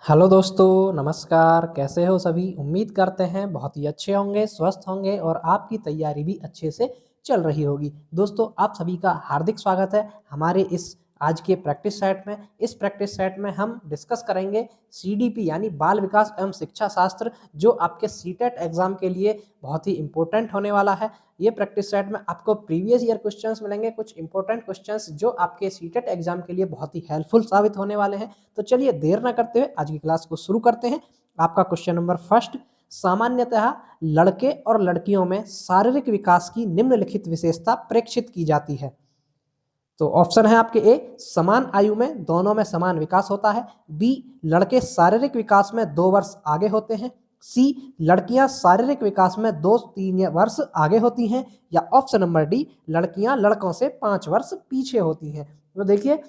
Hello दोस्तों, नमस्कार। कैसे हो सभी? उम्मीद करते हैं बहुत ही अच्छे होंगे, स्वस्थ होंगे और आपकी तैयारी भी अच्छे से चल रही होगी। दोस्तों, आप सभी का हार्दिक स्वागत है हमारे इस आज के प्रैक्टिस सेट में। इस प्रैक्टिस सेट में हम डिस्कस करेंगे सीडीपी यानी बाल विकास एवं शिक्षा शास्त्र, जो आपके सीटेट एग्जाम के लिए बहुत ही इम्पोर्टेंट होने वाला है। ये प्रैक्टिस सेट में आपको प्रीवियस ईयर क्वेश्चंस मिलेंगे, कुछ इंपॉर्टेंट क्वेश्चंस जो आपके सीटेट एग्जाम के लिए बहुत ही हेल्पफुल साबित होने वाले हैं। तो चलिए देर ना करते हुए आज की क्लास को शुरू करते हैं। आपका क्वेश्चन नंबर फर्स्ट, सामान्यतः लड़के और लड़कियों में शारीरिक विकास की निम्नलिखित विशेषता प्रेक्षित की जाती है। तो ऑप्शन है आपके ए, समान आयु में दोनों में समान विकास होता है। बी, लड़के शारीरिक विकास में 2 वर्ष आगे होते हैं। सी, लड़कियां शारीरिक विकास में 2-3 वर्ष आगे होती हैं। या ऑप्शन नंबर डी, लड़कियां लड़कों से 5 वर्ष पीछे होती हैं। तो देखिए,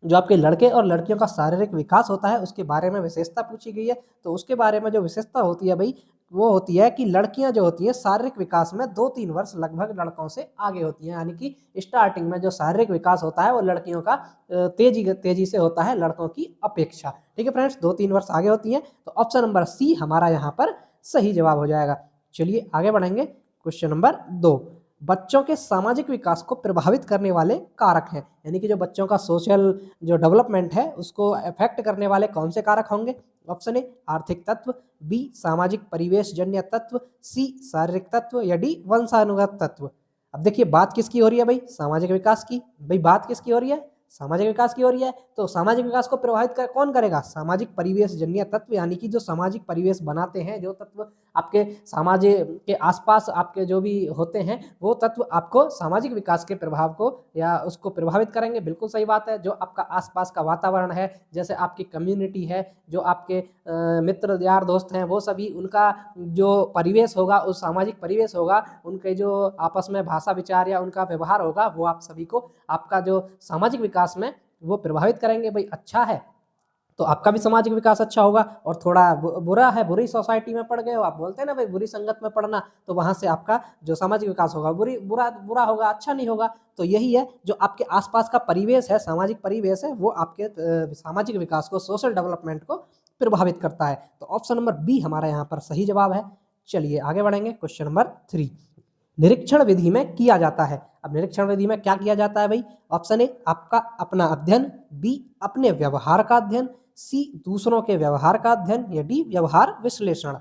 जो आपके लड़के और लड़कियों का शारीरिक विकास होता है उसके बारे में विशेषता पूछी गई है। तो उसके बारे में जो विशेषता होती है भाई, वो होती है कि लड़कियां जो होती हैं शारीरिक विकास में 2-3 वर्ष लगभग लड़कों से आगे होती हैं। यानी कि स्टार्टिंग में जो शारीरिक विकास होता है वो लड़कियों का तेजी से होता है लड़कों की अपेक्षा। ठीक है फ्रेंड्स, 2-3 वर्ष आगे होती हैं। तो ऑप्शन नंबर सी हमारा यहाँ पर सही जवाब हो जाएगा। चलिए आगे बढ़ेंगे। क्वेश्चन नंबर 2, बच्चों के सामाजिक विकास को प्रभावित करने वाले कारक हैं। यानी कि जो बच्चों का सोशल जो डेवलपमेंट है उसको अफेक्ट करने वाले कौन से कारक होंगे? ऑप्शन ए, आर्थिक तत्व। बी, सामाजिक परिवेश जन्य तत्व। सी, शारीरिक तत्व। या डी, वंशानुगत तत्व। अब देखिए, बात किसकी हो रही है भाई? सामाजिक विकास की। भाई बात किसकी हो रही है? सामाजिक विकास की हो रही है। तो सामाजिक विकास को प्रभावित कौन करेगा? सामाजिक परिवेश जन्य तत्व। यानी कि जो सामाजिक परिवेश बनाते हैं, जो तत्व आपके समाज के आसपास आपके जो भी होते हैं, वो तत्व आपको सामाजिक विकास के प्रभाव को या उसको प्रभावित करेंगे। बिल्कुल सही बात है। जो आपका आसपास का वातावरण है, जैसे आपकी कम्युनिटी है, जो आपके मित्र यार दोस्त हैं, वो सभी उनका जो परिवेश होगा, उस सामाजिक परिवेश होगा, उनके जो आपस में भाषा विचार या उनका व्यवहार होगा, वो आप सभी को आपका जो सामाजिक विकास में वो प्रभावित करेंगे। भाई अच्छा है तो आपका भी सामाजिक विकास अच्छा होगा। और थोड़ा बुरा है, बुरी सोसाइटी में पड़ गए हो, आप बोलते हैं ना भाई बुरी संगत में पड़ना, तो वहां से आपका जो सामाजिक विकास होगा बुरा होगा, अच्छा नहीं होगा। तो यही है, जो आपके आसपास का परिवेश है, सामाजिक परिवेश है, वो आपके सामाजिक विकास को, सोशल डेवलपमेंट को प्रभावित करता है। तो ऑप्शन नंबर बी हमारा यहाँ पर सही जवाब है। चलिए आगे बढ़ेंगे। क्वेश्चन नंबर 3, निरीक्षण विधि में किया जाता है। अब निरीक्षण विधि में क्या किया जाता है भाई? ऑप्शन ए, आपका अपना अध्ययन। बी, अपने व्यवहार का अध्ययन। सी, दूसरों के व्यवहार का अध्ययन। या डी, व्यवहार विश्लेषण।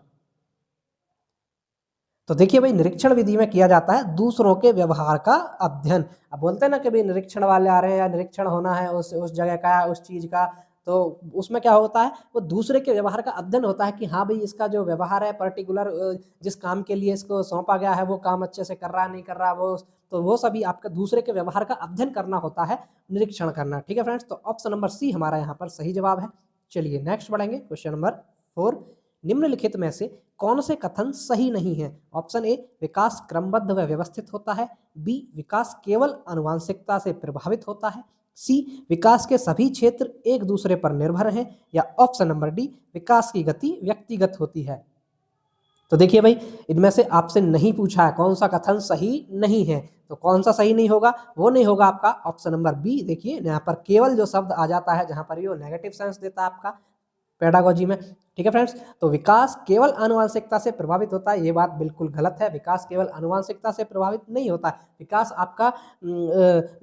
तो देखिए भाई, निरीक्षण विधि में किया जाता है दूसरों के व्यवहार का अध्ययन। अब बोलते हैं ना कि भाई निरीक्षण वाले आ रहे हैं या निरीक्षण होना है उस जगह का, उस चीज का, तो उसमें क्या होता है? वो दूसरे के व्यवहार का अध्ययन होता है कि हाँ भाई, इसका जो व्यवहार है पर्टिकुलर, जिस काम के लिए इसको सौंपा गया है वो काम अच्छे से कर रहा है नहीं कर रहा, वो सभी आपका दूसरे के व्यवहार का अध्ययन करना होता है, निरीक्षण करना। ठीक है फ्रेंड्स, तो ऑप्शन नंबर सी हमारा यहाँ पर सही जवाब है। चलिए नेक्स्ट बढ़ेंगे। क्वेश्चन नंबर 4, निम्नलिखित में से कौन से कथन सही नहीं है? ऑप्शन ए, विकास क्रमबद्ध व व्यवस्थित होता है। बी, विकास केवल आनुवांशिकता से प्रभावित होता है। सी, विकास के सभी क्षेत्र एक दूसरे पर निर्भर हैं। या ऑप्शन नंबर डी, विकास की गति व्यक्तिगत होती है। तो देखिए भाई, इनमें से आपसे नहीं पूछा है कौन सा कथन सही नहीं है, तो कौन सा सही नहीं होगा? वो नहीं होगा आपका ऑप्शन नंबर बी। देखिए यहाँ पर केवल जो शब्द आ जाता है, जहां पर ये नेगेटिव सेंस देता है आपका पेडागोजी में। ठीक है फ्रेंड्स, तो विकास केवल आनुवांशिकता से प्रभावित होता है, ये बात बिल्कुल गलत है। विकास केवल आनुवांशिकता से प्रभावित नहीं होता है। विकास आपका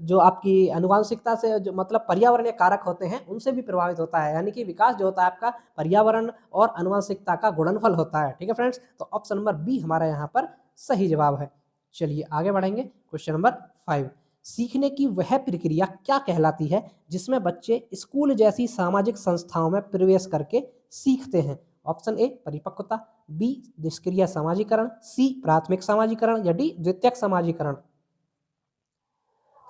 जो आपकी आनुवांशिकता से जो मतलब पर्यावरणीय कारक होते हैं उनसे भी प्रभावित होता है। यानी कि विकास जो होता है आपका पर्यावरण और आनुवांशिकता का गुणनफल होता है। ठीक है फ्रेंड्स, तो ऑप्शन नंबर बी हमारा यहाँ पर सही जवाब है। चलिए आगे बढ़ेंगे। क्वेश्चन नंबर 5, सीखने की वह प्रक्रिया क्या कहलाती है जिसमें बच्चे स्कूल जैसी सामाजिक संस्थाओं में प्रवेश करके सीखते हैं? ऑप्शन ए, परिपक्वता। बी, निष्क्रिय समाजीकरण। सी, प्राथमिक समाजीकरण। या डी, द्वितीयक समाजीकरण।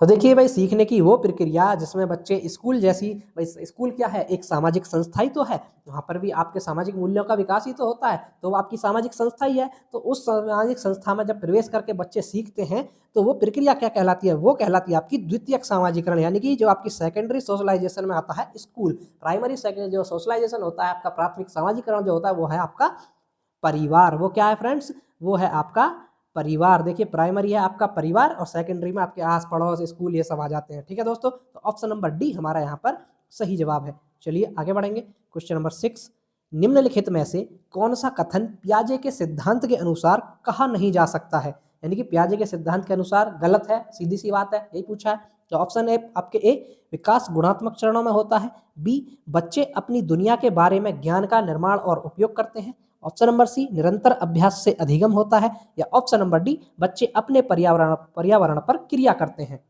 तो देखिए भाई, सीखने की वो प्रक्रिया जिसमें बच्चे स्कूल जैसी, भाई स्कूल क्या है? एक सामाजिक संस्था ही तो है, वहाँ पर भी आपके सामाजिक मूल्यों का विकास ही तो होता है, तो वो आपकी सामाजिक संस्था ही है। तो उस सामाजिक संस्था में जब प्रवेश करके बच्चे सीखते हैं, तो वो प्रक्रिया क्या कहलाती है? वो कहलाती है आपकी द्वितीयक समाजीकरण। यानी कि जो आपकी सेकेंडरी सोशलाइजेशन में आता है स्कूल, प्राइमरी जो सोशलाइजेशन होता है आपका, प्राथमिक समाजीकरण जो होता है वो है आपका परिवार। वो क्या है फ्रेंड्स? वो है आपका परिवार। देखिए, प्राइमरी है आपका परिवार और सेकेंडरी में आपके आस पड़ोस स्कूल ये सब आ जाते हैं। ठीक है दोस्तों, तो ऑप्शन नंबर डी हमारा यहाँ पर सही जवाब है। चलिए आगे बढ़ेंगे। क्वेश्चन नंबर 6, निम्नलिखित में से कौन सा कथन पियाजे के सिद्धांत के अनुसार कहा नहीं जा सकता है? यानी कि पियाजे के सिद्धांत के अनुसार गलत है, सीधी सी बात है, यही पूछा है। तो ऑप्शन ए आपके ए, विकास गुणात्मक चरणों में होता है। बी, बच्चे अपनी दुनिया के बारे में ज्ञान का निर्माण और उपयोग करते हैं। ऑप्शन नंबर सी, निरंतर अभ्यास से अधिगम होता है। या ऑप्शन नंबर डी, बच्चे अपने पर्यावरण पर क्रिया करते हैं।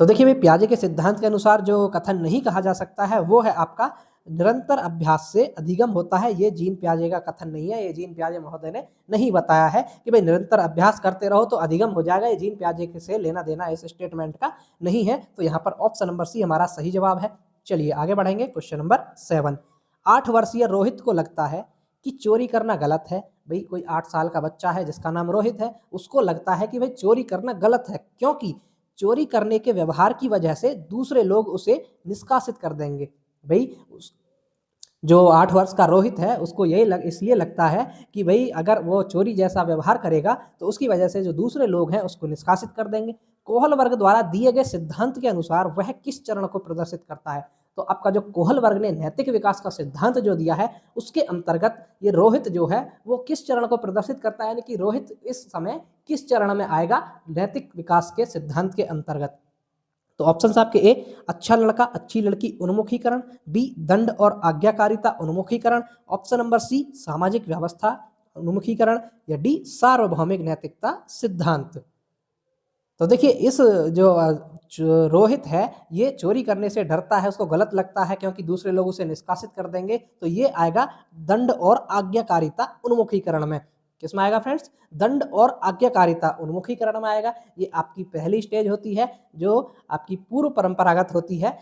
तो देखिए भाई, पियाजे के सिद्धांत के अनुसार जो कथन नहीं कहा जा सकता है वो है आपका निरंतर अभ्यास से अधिगम होता है। ये जीन पियाजे का कथन नहीं है, ये जीन पियाजे महोदय ने नहीं बताया है कि भाई निरंतर अभ्यास करते रहो तो अधिगम हो जाएगा। ये जीन पियाजे से लेना देना इस स्टेटमेंट का नहीं है। तो यहाँ पर ऑप्शन नंबर सी हमारा सही जवाब है। चलिए आगे बढ़ेंगे। क्वेश्चन नंबर 7, 8 वर्षीय रोहित को लगता है कि चोरी करना गलत है। भाई कोई 8 साल का बच्चा है जिसका नाम रोहित है, उसको लगता है कि भाई चोरी करना गलत है, क्योंकि चोरी करने के व्यवहार की वजह से दूसरे लोग उसे निष्कासित कर देंगे। भाई जो 8 वर्ष का रोहित है उसको यही इसलिए लगता है कि भाई अगर वो चोरी जैसा व्यवहार करेगा तो उसकी वजह से जो दूसरे लोग हैं उसको निष्कासित कर देंगे। कोहल वर्ग द्वारा दिए गए सिद्धांत के अनुसार वह किस चरण को प्रदर्शित करता है? तो आपका जो कोहल वर्ग ने नैतिक विकास का सिद्धांत जो दिया है उसके अंतर्गत ये रोहित जो है वो किस चरण को प्रदर्शित करता है, यानी कि रोहित इस समय किस चरण में आएगा नैतिक विकास के सिद्धांत के अंतर्गत? तो ऑप्शन आपके ए, अच्छा लड़का अच्छी लड़की उन्मुखीकरण। बी, दंड और आज्ञाकारिता उन्मुखीकरण। ऑप्शन नंबर सी, सामाजिक व्यवस्था उन्मुखीकरण। या डी, सार्वभौमिक नैतिकता सिद्धांत। तो देखिए इस जो रोहित है ये चोरी करने से डरता है, उसको गलत लगता है क्योंकि दूसरे लोग उसे निष्कासित कर देंगे। तो ये आएगा दंड और आज्ञाकारिता उन्मुखीकरण में। किसमें आएगा फ्रेंड्स? दंड और आज्ञाकारिता उन्मुखीकरण में आएगा। ये आपकी पहली स्टेज होती है जो आपकी पूर्व परंपरागत होती है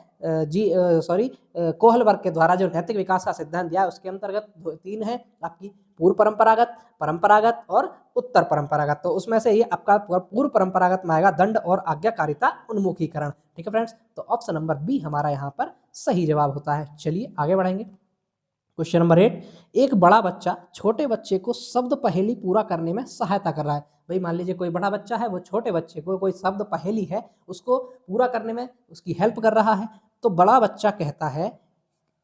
कोहल वर्ग के द्वारा जो नैतिक विकास का सिद्धांत दिया है उसके अंतर्गत 3 है आपकी, पूर्व परंपरागत, परंपरागत और उत्तर परंपरागत। तो उसमें से ये आपका पूर्व परंपरागत में आएगा दंड और आज्ञाकारिता उन्मुखीकरण। ठीक है फ्रेंड्स, तो ऑप्शन नंबर बी हमारा यहाँ पर सही जवाब होता है। चलिए आगे बढ़ेंगे। क्वेश्चन नंबर 8, एक बड़ा बच्चा छोटे बच्चे को शब्द पहेली पूरा करने में सहायता कर रहा है। भाई मान लीजिए कोई बड़ा बच्चा है वो छोटे बच्चे को कोई शब्द पहेली है उसको पूरा करने में उसकी हेल्प कर रहा है। तो बड़ा बच्चा कहता है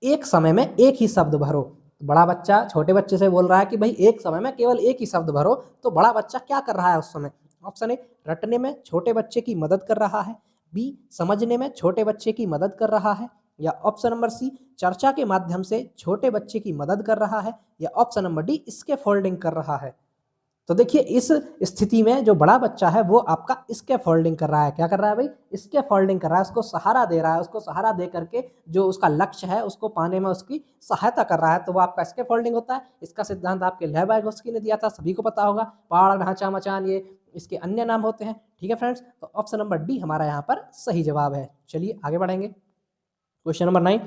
एक समय में एक ही शब्द भरो। बड़ा बच्चा छोटे बच्चे से बोल रहा है कि भाई एक समय में केवल एक ही शब्द भरो। तो बड़ा बच्चा क्या कर रहा है उस समय? ऑप्शन ए, रटने में छोटे बच्चे की मदद कर रहा है। बी, समझने में छोटे बच्चे की मदद कर रहा है। या ऑप्शन नंबर सी, चर्चा के माध्यम से छोटे बच्चे की मदद कर रहा है। या ऑप्शन नंबर डी, इसके फोल्डिंग कर रहा है। तो देखिए इस स्थिति में जो बड़ा बच्चा है वो आपका इसके फोल्डिंग कर रहा है। क्या कर रहा है भाई? इसके फोल्डिंग कर रहा है, उसको सहारा दे रहा है, उसको सहारा दे करके जो उसका लक्ष्य है उसको पाने में उसकी सहायता कर रहा है। तो वो आपका इसके फोल्डिंग होता है। इसका सिद्धांत आपके लेव-वाइगोत्स्की ने दिया था, सभी को पता होगा। पहाड़, ढांचा, मचान, ये इसके अन्य नाम होते हैं। ठीक है फ्रेंड्स, तो ऑप्शन नंबर डी हमारा यहाँ पर सही जवाब है। चलिए आगे बढ़ेंगे। क्वेश्चन नंबर 9,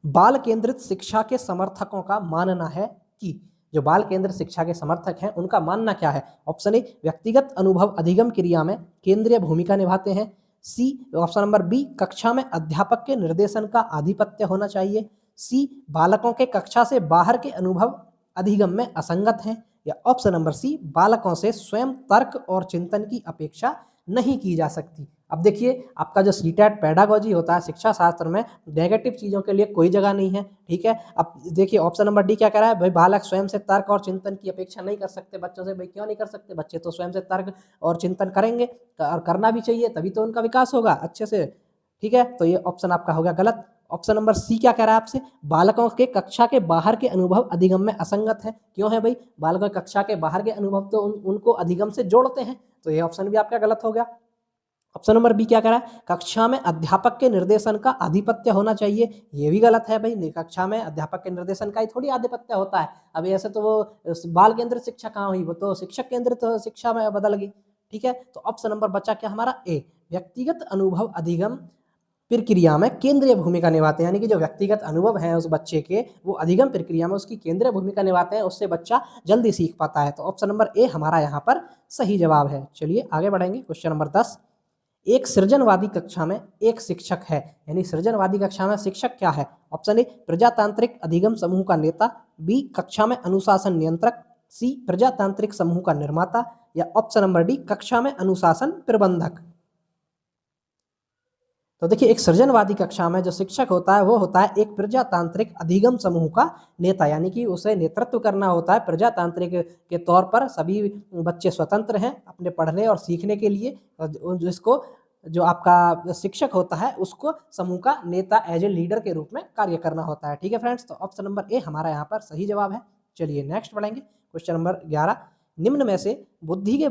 बाल केंद्रित शिक्षा के समर्थकों का मानना है कि, जो बाल केंद्रित शिक्षा के समर्थक हैं उनका मानना क्या है? ऑप्शन ए, व्यक्तिगत अनुभव अधिगम क्रिया में केंद्रीय भूमिका निभाते हैं। सी, ऑप्शन नंबर बी, कक्षा में अध्यापक के निर्देशन का आधिपत्य होना चाहिए। सी, बालकों के कक्षा से बाहर के अनुभव अधिगम में असंगत हैं। या ऑप्शन नंबर सी, बालकों से स्वयं तर्क और चिंतन की अपेक्षा नहीं की जा सकती। अब देखिए आपका जो सीटेट पेडागोजी होता है शिक्षा शास्त्र में, नेगेटिव चीज़ों के लिए कोई जगह नहीं है। ठीक है, अब देखिए ऑप्शन नंबर डी क्या कह रहा है? भाई बालक स्वयं से तर्क और चिंतन की अपेक्षा नहीं कर सकते बच्चों से। भाई क्यों नहीं कर सकते? बच्चे तो स्वयं से तर्क और चिंतन करेंगे और करना भी चाहिए, तभी तो उनका विकास होगा अच्छे से। ठीक है, तो ये ऑप्शन आपका हो गया गलत। ऑप्शन नंबर सी क्या कह रहा है आपसे? बालकों के कक्षा के बाहर के अनुभव अधिगम में असंगत है। क्यों है भाई? बालकों के कक्षा के बाहर के अनुभव तो उनको अधिगम से जोड़ते हैं। तो ये ऑप्शन भी आपका गलत हो गया। ऑप्शन नंबर बी क्या कह रहा है? कक्षा में अध्यापक के निर्देशन का आधिपत्य होना चाहिए। ये भी गलत है भाई, कक्षा में अध्यापक के निर्देशन का ही थोड़ी आधिपत्य होता है। अब ऐसे तो वो बाल केंद्रित शिक्षा कहाँ हुई, वो तो शिक्षक केंद्रित शिक्षा में बदल गई। ठीक है, तो ऑप्शन नंबर बचा क्या हमारा? ए, व्यक्तिगत अनुभव अधिगम प्रक्रिया में केंद्रीय भूमिका निभाते हैं। यानी कि जो व्यक्तिगत अनुभव है उस बच्चे के वो अधिगम प्रक्रिया में उसकी केंद्रीय भूमिका निभाते हैं, उससे बच्चा जल्दी सीख पाता है। तो ऑप्शन नंबर ए हमारा यहाँ पर सही जवाब है। चलिए आगे बढ़ेंगे। क्वेश्चन नंबर 10, एक सृजनवादी कक्षा में एक शिक्षक है। यानी सृजनवादी कक्षा में शिक्षक क्या है? ऑप्शन ए, प्रजातांत्रिक अधिगम समूह का नेता। बी, कक्षा में अनुशासन नियंत्रक। सी, प्रजातांत्रिक समूह का निर्माता। या ऑप्शन नंबर डी, कक्षा में अनुशासन प्रबंधक। तो देखिए एक सृजनवादी कक्षा में जो शिक्षक होता है वो होता है एक प्रजातांत्रिक अधिगम समूह का नेता, यानी कि उसे नेतृत्व करना होता है प्रजातांत्रिक के तौर पर। सभी बच्चे स्वतंत्र हैं अपने पढ़ने और सीखने के लिए, जिसको जो आपका शिक्षक होता है उसको समूह का नेता एज ए लीडर के रूप में कार्य करना होता है। ठीक है फ्रेंड्स, तो ऑप्शन नंबर ए हमारा यहाँ पर सही जवाब है। चलिए नेक्स्ट पढ़ेंगे क्वेश्चन नंबर 11। निम्न में से बुद्धि के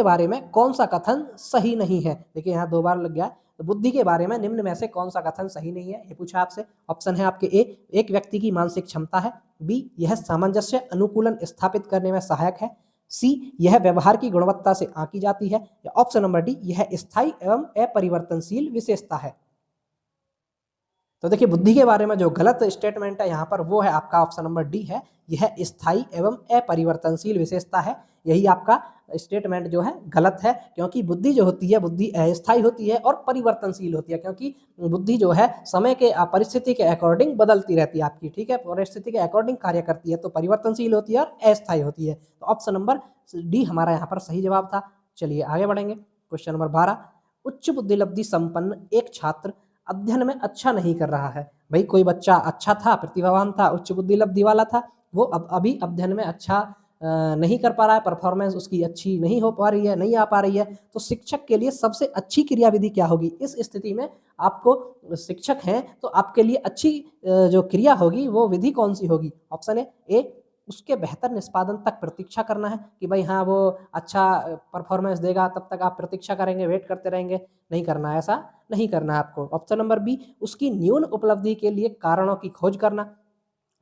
बारे में कौन सा कथन सही नहीं है। देखिए यहाँ 2 बार लग गया। तो बुद्धि के बारे में निम्न में से कौन सा कथन सही नहीं है, ये पूछा आपसे। ऑप्शन है आपके ए, एक व्यक्ति की मानसिक क्षमता है। बी, यह सामंजस्य अनुकूलन स्थापित करने में सहायक है। सी, यह व्यवहार की गुणवत्ता से आंकी जाती है। या ऑप्शन नंबर डी, यह स्थायी एवं अपरिवर्तनशील विशेषता है। तो देखिए बुद्धि के बारे में जो गलत स्टेटमेंट है यहाँ पर वो है आपका ऑप्शन नंबर डी है, यह स्थायी एवं अपरिवर्तनशील विशेषता है। यही आपका स्टेटमेंट जो है गलत है, क्योंकि बुद्धि जो होती है बुद्धि अस्थायी होती है और परिवर्तनशील होती है, क्योंकि बुद्धि जो है समय के परिस्थिति के अकॉर्डिंग बदलती रहती है आपकी। ठीक है, परिस्थिति के अकॉर्डिंग कार्य करती है, तो परिवर्तनशील होती है और अस्थायी होती है। तो ऑप्शन नंबर डी हमारा यहाँ पर सही जवाब था। चलिए आगे बढ़ेंगे क्वेश्चन नंबर 12। उच्च बुद्धिलब्धि संपन्न एक छात्र अध्ययन में अच्छा नहीं कर रहा है। भाई कोई बच्चा अच्छा था, प्रतिभावान था, उच्च बुद्धिलब्धि वाला था, वो अभी अध्ययन में अच्छा नहीं कर पा रहा है, परफॉर्मेंस उसकी अच्छी नहीं हो पा रही है, नहीं आ पा रही है। तो शिक्षक के लिए सबसे अच्छी क्रियाविधि क्या होगी इस स्थिति में? आपको शिक्षक हैं तो आपके लिए अच्छी जो क्रिया होगी वो विधि कौन सी होगी? ऑप्शन ए, उसके बेहतर निष्पादन तक प्रतीक्षा करना है कि भाई हाँ वो अच्छा परफॉर्मेंस देगा तब तक आप प्रतीक्षा करेंगे, वेट करते रहेंगे। नहीं करना है, ऐसा नहीं करना है आपको। ऑप्शन नंबर बी, उसकी न्यून उपलब्धि के लिए कारणों की खोज करना।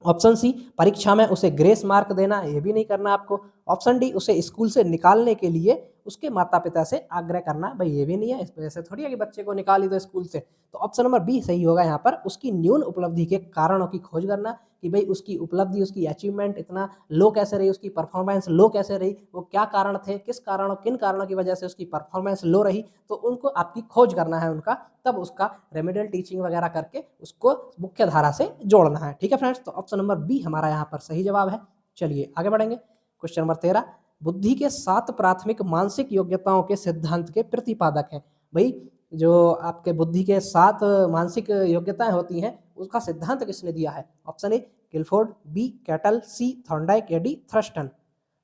ऑप्शन सी, परीक्षा में उसे ग्रेस मार्क देना, ये भी नहीं करना आपको। ऑप्शन डी, उसे स्कूल से निकालने के लिए उसके माता पिता से आग्रह करना, भाई ये भी नहीं है, इस वजह से थोड़ी है कि बच्चे को निकाल ही दो स्कूल से। तो ऑप्शन नंबर बी सही होगा यहाँ पर, उसकी न्यून उपलब्धि के कारणों की खोज करना कि भाई उसकी उपलब्धि, उसकी अचीवमेंट इतना लो कैसे रही, उसकी परफॉर्मेंस लो कैसे रही, वो क्या कारण थे, किन कारणों की वजह से उसकी परफॉर्मेंस लो रही, तो उनको आपकी खोज करना है उनका, तब उसका रेमेडियल टीचिंग वगैरह करके उसको मुख्य धारा से जोड़ना है। ठीक है फ्रेंड्स, तो ऑप्शन नंबर बी हमारा यहाँ पर सही जवाब है। चलिए आगे बढ़ेंगे क्वेश्चन नंबर 13। बुद्धि के 7 प्राथमिक मानसिक योग्यताओं के सिद्धांत के प्रतिपादक हैं। भाई जो आपके बुद्धि के 7 मानसिक योग्यताएं होती हैं उसका सिद्धांत किसने दिया है? Option A Guilford, B Cattell, C Thorndike या डी थ्रस्टन।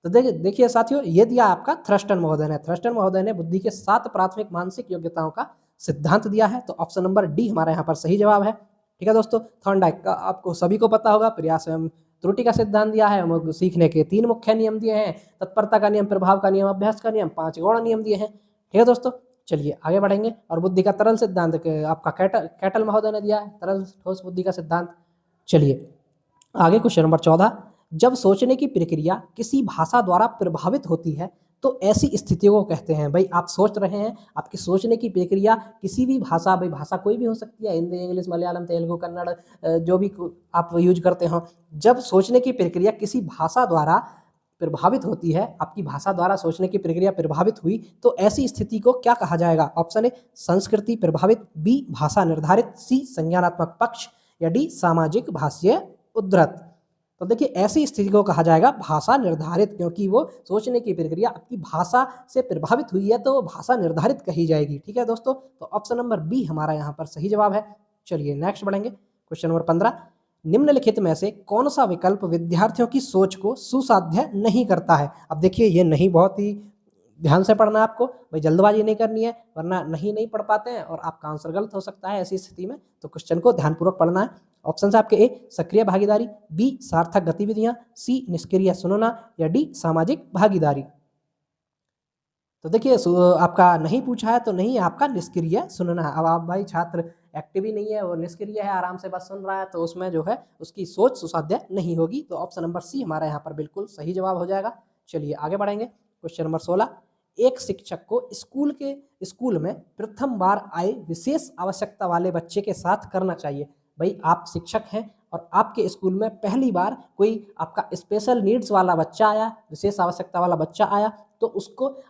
तो देखिए साथियों, ये दिया आपका थ्रस्टन महोदय ने। थ्रस्टन महोदय ने बुद्धि के 7 प्राथमिक मानसिक योग्यताओं का सिद्धांत दिया है, तो ऑप्शन नंबर डी हमारा यहाँ पर सही जवाब है। ठीक है दोस्तों, थॉर्नडाइक का आपको सभी को पता होगा, प्रयास एवं त्रुटि का सिद्धांत दिया है, सीखने के 3 मुख्य नियम दिए हैं, तत्परता का नियम, प्रभाव का नियम, अभ्यास का नियम, 5 गौण नियम दिए हैं। ठीक है दोस्तों, चलिए आगे बढ़ेंगे। और बुद्धि का तरल सिद्धांत आपका कैटल महोदय ने दिया है, तरल ठोस बुद्धि का सिद्धांत। चलिए आगे क्वेश्चन नंबर 14। जब सोचने की प्रक्रिया किसी भाषा द्वारा प्रभावित होती है तो ऐसी स्थितियों को कहते हैं। भाई आप सोच रहे हैं, आपकी सोचने की प्रक्रिया किसी भी भाषा, भाई भाषा कोई भी हो सकती है, हिंदी, इंग्लिश, मलयालम, तेलुगु, कन्नड़, जो भी आप यूज करते हो, जब सोचने की प्रक्रिया किसी भाषा द्वारा प्रभावित होती है, आपकी भाषा द्वारा सोचने की प्रक्रिया प्रभावित हुई, तो ऐसी स्थिति को क्या कहा जाएगा? ऑप्शन ए संस्कृति प्रभावित, बी भाषा निर्धारित, सी संज्ञानात्मक पक्ष या डी सामाजिक भाष्य उद्धृत। तो देखिए ऐसी स्थिति को कहा जाएगा भाषा निर्धारित, क्योंकि वो सोचने की प्रक्रिया आपकी भाषा से प्रभावित हुई है तो वो भाषा निर्धारित कही जाएगी। ठीक है दोस्तों, तो ऑप्शन नंबर बी हमारा यहाँ पर सही जवाब है। चलिए नेक्स्ट बढ़ेंगे क्वेश्चन नंबर 15। निम्नलिखित में से कौन सा विकल्प विद्यार्थियों की सोच को सुसाध्य नहीं करता है? अब देखिए ये नहीं, बहुत ही ध्यान से पढ़ना है आपको, भाई जल्दबाजी नहीं करनी है, वरना नहीं पढ़ पाते हैं और आपका आंसर गलत हो सकता है ऐसी स्थिति में। तो क्वेश्चन को ध्यानपूर्वक पढ़ना है। ऑप्शन है आपके ए सक्रिय भागीदारी, बी सार्थक गतिविधियां, सी निष्क्रिय सुनना या डी सामाजिक भागीदारी। तो देखिए आपका नहीं पूछा है तो नहीं है आपका निष्क्रिय सुनना है। अब आप भाई छात्र एक्टिव ही नहीं है, वो निष्क्रिय है, आराम से बस सुन रहा है, तो उसमें जो है उसकी सोच सुसाध्य नहीं होगी। तो ऑप्शन नंबर सी हमारा यहाँ पर बिल्कुल सही जवाब हो जाएगा। चलिए आगे बढ़ेंगे क्वेश्चन नंबर 16। एक शिक्षक को स्कूल में प्रथम बार आए विशेष आवश्यकता वाले बच्चे के साथ करना चाहिए। भाई आप शिक्षक हैं और आपके स्कूल में पहली बार कोई आपका स्पेशल नीड्स वाला बच्चा आया, विशेष आवश्यकता वाला बच्चा आया, तो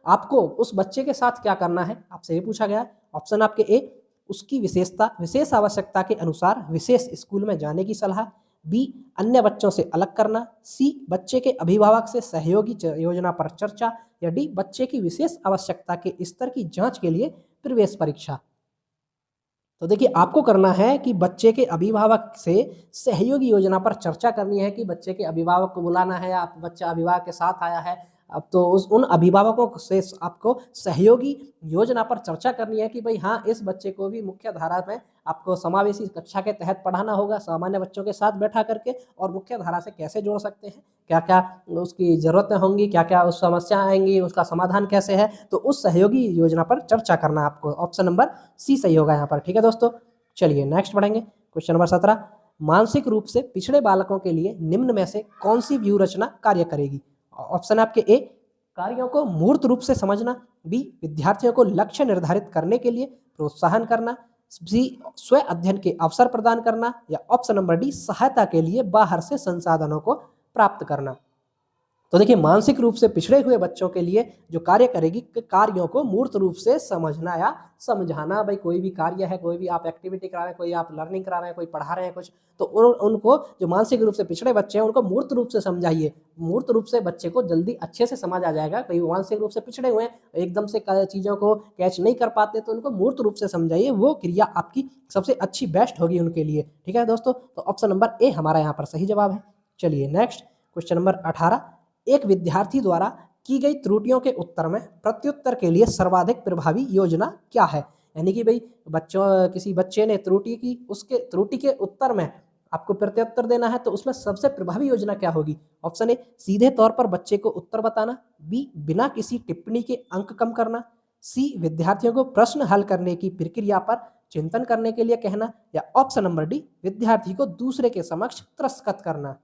आपको उस बच्चे के साथ क्या करना है, आपसे ये पूछा गया है। ऑप्शन आपके ए उसकी विशेष आवश्यकता के अनुसार विशेष स्कूल में जाने की सलाह, बी अन्य बच्चों से अलग करना, सी बच्चे के अभिभावक से सहयोगी योजना पर चर्चा या डी बच्चे की विशेष आवश्यकता के स्तर की जांच के लिए प्रवेश परीक्षा। तो देखिए आपको करना है कि बच्चे के अभिभावक से सहयोगी योजना पर चर्चा करनी है कि बच्चे के अभिभावक को बुलाना है, आप बच्चा अभिभावक के साथ आया है, अब तो उन अभिभावकों से आपको सहयोगी योजना पर चर्चा करनी है कि भाई हाँ, इस बच्चे को भी मुख्य धारा में आपको समावेशी कक्षा के तहत पढ़ाना होगा, सामान्य बच्चों के साथ बैठा करके, और मुख्य धारा से कैसे जोड़ सकते हैं, क्या क्या उसकी ज़रूरतें होंगी, क्या क्या उस समस्या आएंगी, उसका समाधान कैसे है। तो उस सहयोगी योजना पर चर्चा करना आपको, ऑप्शन नंबर सी सही होगा यहाँ पर। ठीक है दोस्तों, चलिए नेक्स्ट बढ़ेंगे। क्वेश्चन नंबर 17, मानसिक रूप से पिछड़े बालकों के लिए निम्न में से कौन सी व्यूह रचना कार्य करेगी। ऑप्शन है आपके ए, कार्यों को मूर्त रूप से समझना, बी, विद्यार्थियों को लक्ष्य निर्धारित करने के लिए प्रोत्साहन करना, सी, स्व अध्ययन के अवसर प्रदान करना, या ऑप्शन नंबर डी, सहायता के लिए बाहर से संसाधनों को प्राप्त करना। तो देखिए मानसिक रूप से पिछड़े हुए बच्चों के लिए जो कार्य करेगी, कार्यों को मूर्त रूप से समझना या समझाना। भाई कोई भी कार्य है, कोई भी आप एक्टिविटी करा रहे हैं, कोई आप लर्निंग करा रहे हैं, कोई पढ़ा रहे हैं कुछ, तो उनको जो मानसिक रूप से पिछड़े बच्चे हैं उनको मूर्त रूप से समझाइए। मूर्त रूप से बच्चे को जल्दी अच्छे से समझ आ जाएगा। भाई मानसिक रूप से पिछड़े हुए हैं, एकदम से चीज़ों को कैच नहीं कर पाते, तो उनको मूर्त रूप से समझाइए, वो क्रिया आपकी सबसे अच्छी बेस्ट होगी उनके लिए। ठीक है दोस्तों, तो ऑप्शन नंबर ए हमारा यहाँ पर सही जवाब है। चलिए नेक्स्ट क्वेश्चन नंबर 18, एक विद्यार्थी द्वारा की गई त्रुटियों के उत्तर में प्रत्युत्तर के लिए सर्वाधिक प्रभावी योजना क्या है। यानी कि भाई किसी बच्चे ने त्रुटि की, उसके त्रुटि के उत्तर में आपको प्रत्युत्तर देना है, तो उसमें सबसे प्रभावी योजना क्या होगी। ऑप्शन ए, सीधे तौर पर बच्चे को उत्तर बताना, बी, बिना किसी टिप्पणी के अंक कम करना, सी, विद्यार्थियों को प्रश्न हल करने की प्रक्रिया पर चिंतन करने के लिए कहना, या ऑप्शन नंबर डी, विद्यार्थी को दूसरे के समक्ष तिरस्कृत करना।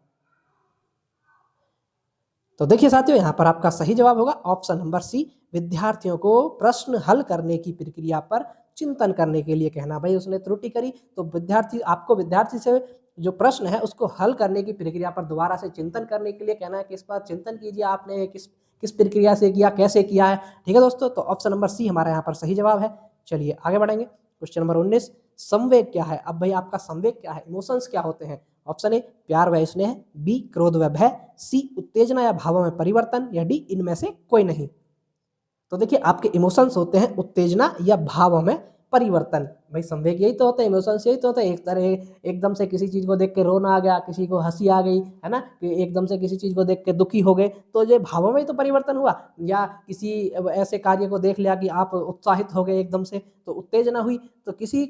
तो देखिए साथियों, यहाँ पर आपका सही जवाब होगा ऑप्शन नंबर सी, विद्यार्थियों को प्रश्न हल करने की प्रक्रिया पर चिंतन करने के लिए कहना। भाई उसने त्रुटि करी, तो विद्यार्थी से जो प्रश्न है उसको हल करने की प्रक्रिया पर दोबारा से चिंतन करने के लिए कहना है कि इस पर चिंतन कीजिए, आपने किस किस प्रक्रिया से किया, कैसे किया है। ठीक है दोस्तों, तो ऑप्शन नंबर सी हमारा यहाँ पर सही जवाब है। चलिए आगे बढ़ेंगे। क्वेश्चन नंबर 19, संवेग क्या है। अब भाई आपका संवेग क्या है, इमोशंस क्या होते हैं। ऑप्शन ए, प्यार व स्नेह, बी, क्रोध व भय, सी, उत्तेजना या भावों में परिवर्तन, या डी, इनमें से कोई नहीं। तो देखिए आपके इमोशंस होते हैं उत्तेजना या भावों में परिवर्तन। भाई संवेग यही तो होता है, इमोशंस यही तो होता है। एक तरह एकदम से किसी चीज़ को देख के रोना आ गया, किसी को हंसी आ गई, है ना, कि एकदम से किसी चीज़ को देख के दुखी हो गए, तो ये भावों में ही तो परिवर्तन हुआ। या किसी ऐसे कार्य को देख लिया कि आप उत्साहित हो गए एकदम से, तो उत्तेजना हुई। तो किसी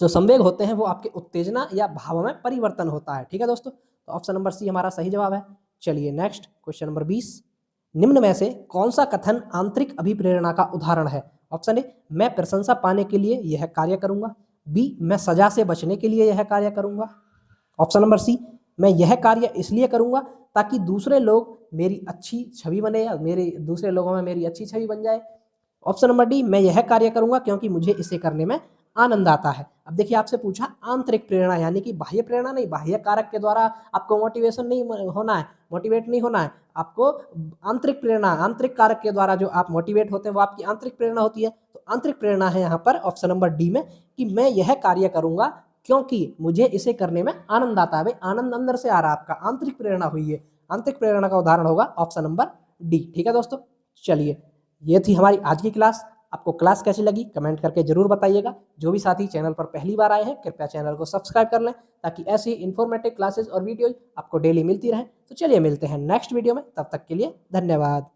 जो संवेग होते हैं वो आपके उत्तेजना या भाव में परिवर्तन होता है। ठीक है दोस्तों, तो ऑप्शन नंबर सी हमारा सही जवाब है। चलिए नेक्स्ट क्वेश्चन नंबर 20, निम्न में से कौन सा कथन आंतरिक अभिप्रेरणा का उदाहरण है। ऑप्शन ए, मैं प्रशंसा पाने के लिए यह कार्य करूंगा, बी, मैं सजा से बचने के लिए यह कार्य करूंगा, ऑप्शन नंबर सी, मैं यह कार्य इसलिए करूंगा ताकि दूसरे लोग मेरी अच्छी छवि बने, या मेरे दूसरे लोगों में मेरी अच्छी छवि बन जाए, ऑप्शन नंबर डी, मैं यह कार्य करूंगा क्योंकि मुझे इसे करने में आनंद आता है। अब देखिए आपसे पूछा आंतरिक प्रेरणा, यानी कि बाह्य प्रेरणा नहीं, बाह्य कारक के द्वारा आपको मोटिवेशन नहीं होना है, मोटिवेट नहीं होना है आपको। आंतरिक प्रेरणा, आंतरिक कारक के द्वारा जो आप मोटिवेट होते हैं वो आपकी आंतरिक प्रेरणा होती है। तो आंतरिक प्रेरणा है यहाँ पर ऑप्शन नंबर डी में, कि मैं यह कार्य करूंगा क्योंकि मुझे इसे करने में आनंद आता है। भाई आनंद अंदर से आ रहा है, आपका आंतरिक प्रेरणा हुई है। आंतरिक प्रेरणा का उदाहरण होगा ऑप्शन नंबर डी। ठीक है दोस्तों, चलिए ये थी हमारी आज की क्लास। आपको क्लास कैसी लगी कमेंट करके जरूर बताइएगा। जो भी साथी चैनल पर पहली बार आए हैं कृपया चैनल को सब्सक्राइब कर लें, ताकि ऐसी इन्फॉर्मेटिव क्लासेस और वीडियोज आपको डेली मिलती रहे। तो चलिए मिलते हैं नेक्स्ट वीडियो में, तब तक के लिए धन्यवाद।